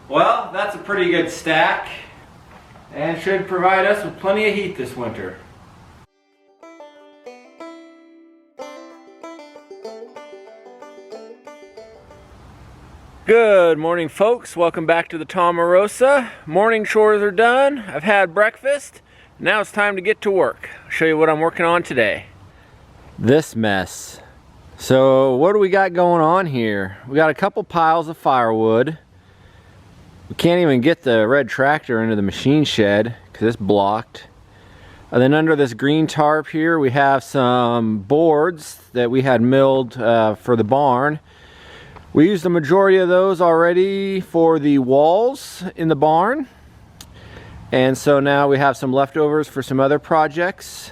Well, that's a pretty good stack and should provide us with plenty of heat this winter. Good morning, folks. Welcome back to the Tomarosa. Morning chores are done. I've had breakfast. Now it's time to get to work. I'll show you what I'm working on today. This mess. So what do we got going on here? We got a couple piles of firewood. We can't even get the red tractor into the machine shed because it's blocked. And then under this green tarp here we have some boards that we had milled for the barn. We used the majority of those already for the walls in the barn. And so now we have some leftovers for some other projects.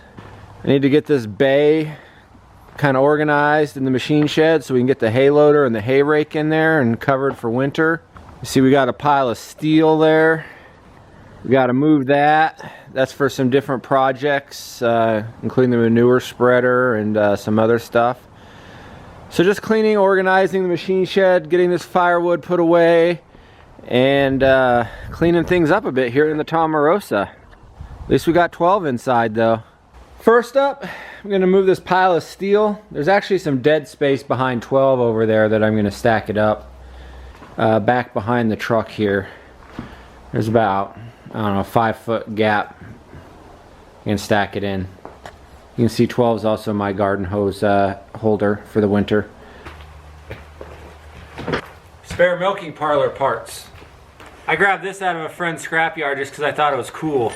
I need to get this bay kind of organized in the machine shed so we can get the hay loader and the hay rake in there and covered for winter. You see we got a pile of steel there. We got to move that. That's for some different projects, including the manure spreader and some other stuff. So just cleaning, organizing the machine shed, getting this firewood put away, and cleaning things up a bit here in the Tomarosa. At least we got 12 inside though. First up, I'm going to move this pile of steel. There's actually some dead space behind 12 over there that I'm going to stack it up back behind the truck here. There's about, I don't know, 5-foot gap. You can stack it in. You can see 12 is also my garden hose holder for the winter. Spare milking parlor parts. I grabbed this out of a friend's scrapyard just because I thought it was cool.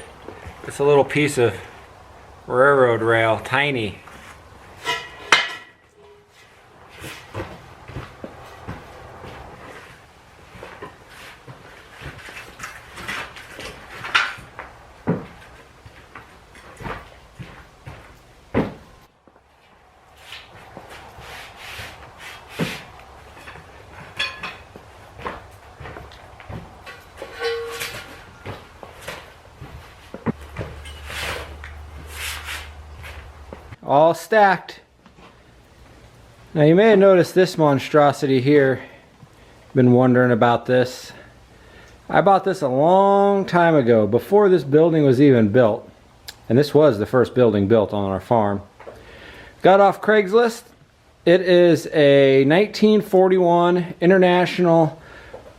It's a little piece of railroad rail, tiny. All stacked. Now you may have noticed this monstrosity here. Been wondering about this. I bought this a long time ago, before this building was even built. And this was the first building built on our farm. Got off Craigslist. It is a 1941 International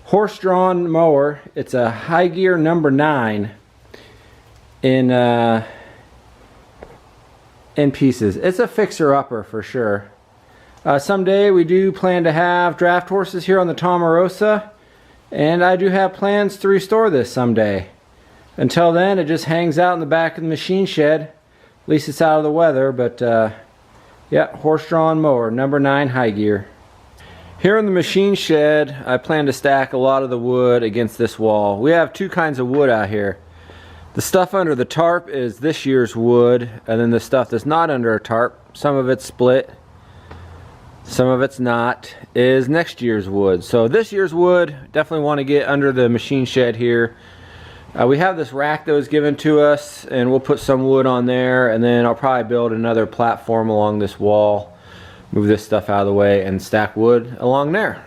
horse-drawn mower. It's a high gear number 9 in pieces. It's a fixer-upper for sure. Someday we do plan to have draft horses here on the Tomarosa, and I do have plans to restore this someday. Until then, it just hangs out in the back of the machine shed. At least it's out of the weather, but yeah, horse-drawn mower, number 9 high gear. Here in the machine shed, I plan to stack a lot of the wood against this wall. We have 2 kinds of wood out here. The stuff under the tarp is this year's wood, and then the stuff that's not under a tarp, some of it's split, some of it's not, is next year's wood. So this year's wood, definitely want to get under the machine shed here. We have this rack that was given to us, and we'll put some wood on there, and then I'll probably build another platform along this wall, move this stuff out of the way, and stack wood along there.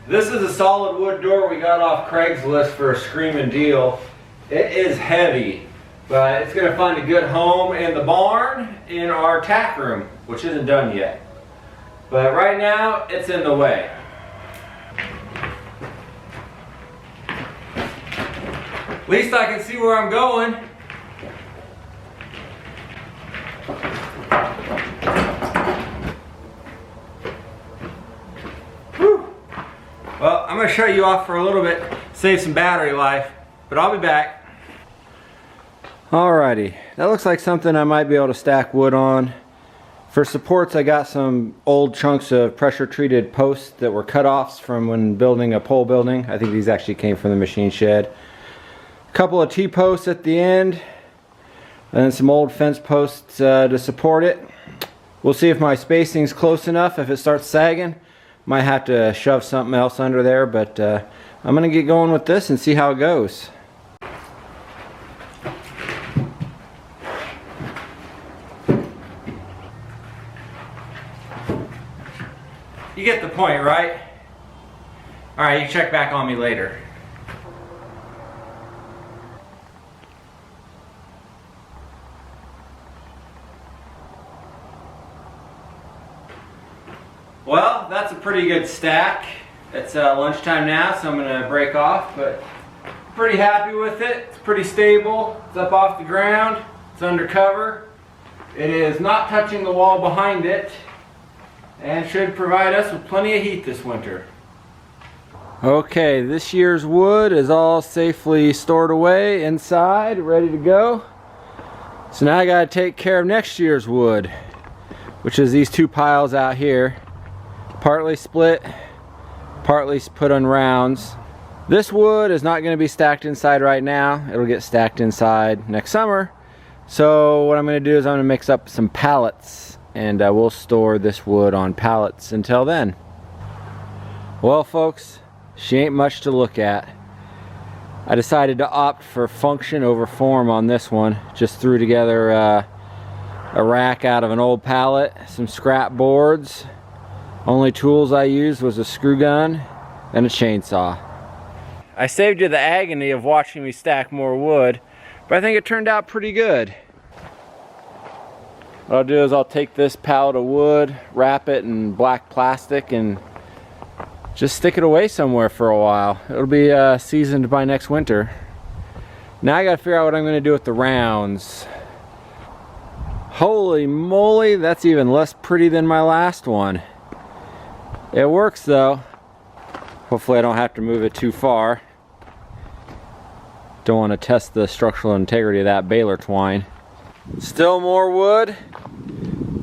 This is a solid wood door we got off Craigslist for a screaming deal. It is heavy, but it's going to find a good home in the barn, in our tack room, which isn't done yet. But right now, it's in the way. At least I can see where I'm going. Well, I'm going to shut you off for a little bit, save some battery life, but I'll be back. Alrighty, that looks like something I might be able to stack wood on. For supports, I got some old chunks of pressure treated posts that were cut-offs from when building a pole building. I think these actually came from the machine shed. A couple of T-posts at the end, and then some old fence posts to support it. We'll see if my spacing's close enough. If it starts sagging, might have to shove something else under there, but I'm gonna get going with this and see how it goes. You get the point, right? Alright, you check back on me later. Well, that's a pretty good stack. It's lunchtime now, so I'm going to break off, but pretty happy with it. It's pretty stable. It's up off the ground. It's under cover. It is not touching the wall behind it, and should provide us with plenty of heat this winter. Okay, this year's wood is all safely stored away inside, ready to go. So now I got to take care of next year's wood, which is these two piles out here. Partly split, partly put on rounds. This wood is not going to be stacked inside right now. It'll get stacked inside next summer. So what I'm going to do is I'm going to mix up some pallets, and we'll store this wood on pallets until then. Well folks, she ain't much to look at. I decided to opt for function over form on this one. Just threw together a rack out of an old pallet, some scrap boards. Only tools I used was a screw gun and a chainsaw. I saved you the agony of watching me stack more wood, but I think it turned out pretty good. What I'll do is I'll take this pallet of wood, wrap it in black plastic, and just stick it away somewhere for a while. It'll be seasoned by next winter. Now I gotta figure out what I'm gonna do with the rounds. Holy moly, that's even less pretty than my last one. It works though. Hopefully I don't have to move it too far. Don't want to test the structural integrity of that baler twine. Still more wood,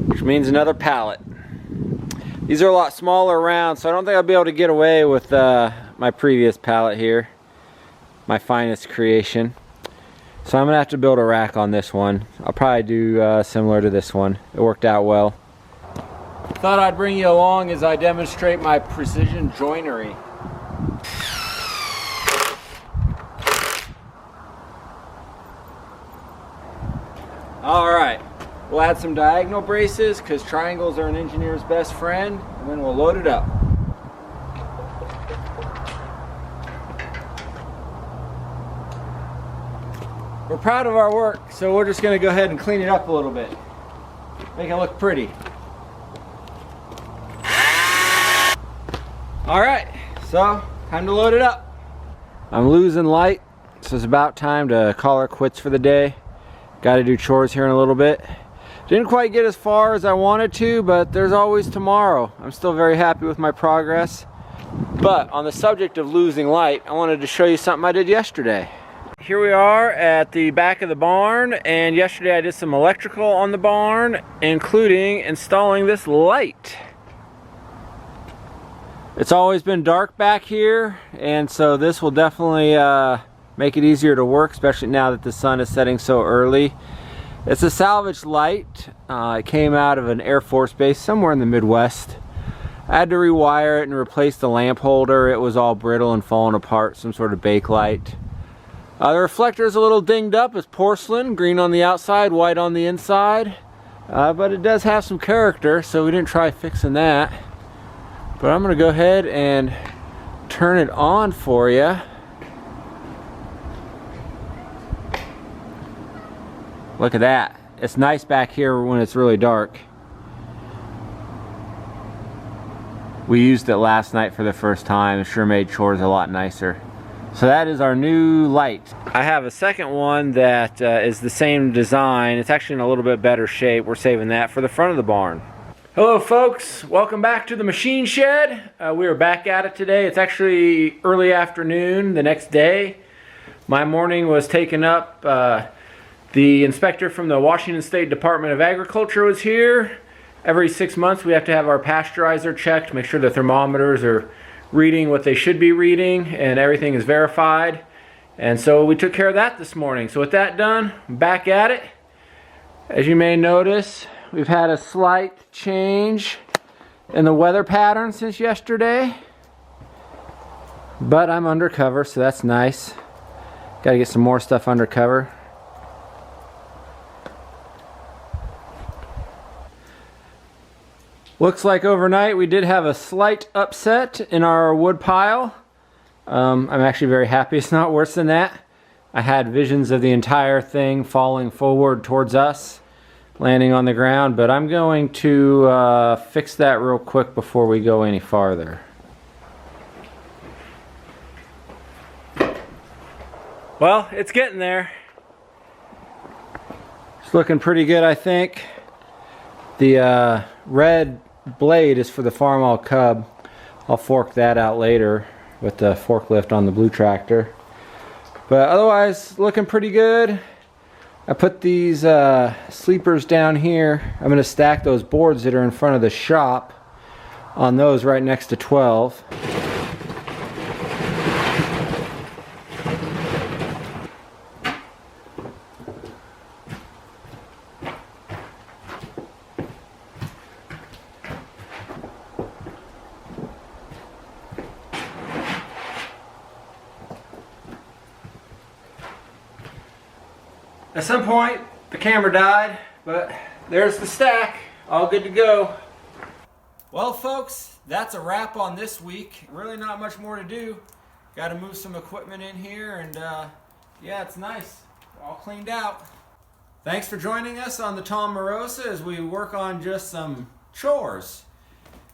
which means another pallet. These are a lot smaller rounds, so I don't think I'll be able to get away with my previous pallet here. My finest creation. So I'm going to have to build a rack on this one. I'll probably do similar to this one. It worked out well. Thought I'd bring you along as I demonstrate my precision joinery. Alright, we'll add some diagonal braces because triangles are an engineer's best friend, and then we'll load it up. We're proud of our work, so we're just going to go ahead and clean it up a little bit. Make it look pretty. Alright, so time to load it up. I'm losing light, so it's about time to call her quits for the day. Got to do chores here in a little bit. Didn't quite get as far as I wanted to, but there's always tomorrow. I'm still very happy with my progress. But on the subject of losing light, I wanted to show you something I did yesterday. Here we are at the back of the barn, and yesterday I did some electrical on the barn, including installing this light. It's always been dark back here, and so this will definitely make it easier to work, especially now that the sun is setting so early. It's a salvage light. It came out of an Air Force base somewhere in the Midwest. I had to rewire it and replace the lamp holder. It was all brittle and falling apart, some sort of bake light. The reflector is a little dinged up. It's porcelain, green on the outside, white on the inside. But it does have some character, so we didn't try fixing that. But I'm going to go ahead and turn it on for you. Look at that. It's nice back here when it's really dark. We used it last night for the first time. It sure made chores a lot nicer. So that is our new light. I have a second one that is the same design. It's actually in a little bit better shape. We're saving that for the front of the barn. Hello folks, welcome back to the machine shed. We are back at it today. It's actually early afternoon the next day. My morning was taken up. The inspector from the Washington State Department of Agriculture was here. Every 6 months we have to have our pasteurizer checked, make sure the thermometers are reading what they should be reading and everything is verified. And so we took care of that this morning. So with that done, I'm back at it. As you may notice, we've had a slight change in the weather pattern since yesterday. But I'm undercover, so that's nice. Got to get some more stuff undercover. Looks like overnight we did have a slight upset in our wood pile. I'm actually very happy it's not worse than that. I had visions of the entire thing falling forward towards us, landing on the ground, but I'm going to fix that real quick before we go any farther. Well, it's getting there. It's looking pretty good, I think. The red blade is for the farmhouse cub. I'll fork that out later with the forklift on the blue tractor. But otherwise, looking pretty good. I put these sleepers down here. I'm going to stack those boards that are in front of the shop on those right next to 12. At some point, the camera died, but there's the stack, all good to go. Well, folks, that's a wrap on this week. Really not much more to do. Got to move some equipment in here, and yeah, it's nice. All cleaned out. Thanks for joining us on the Tom Morosa as we work on just some chores.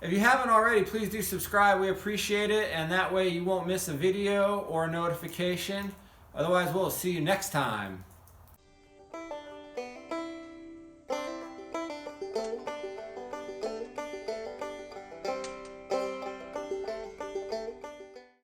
If you haven't already, please do subscribe. We appreciate it, and that way you won't miss a video or a notification. Otherwise, we'll see you next time.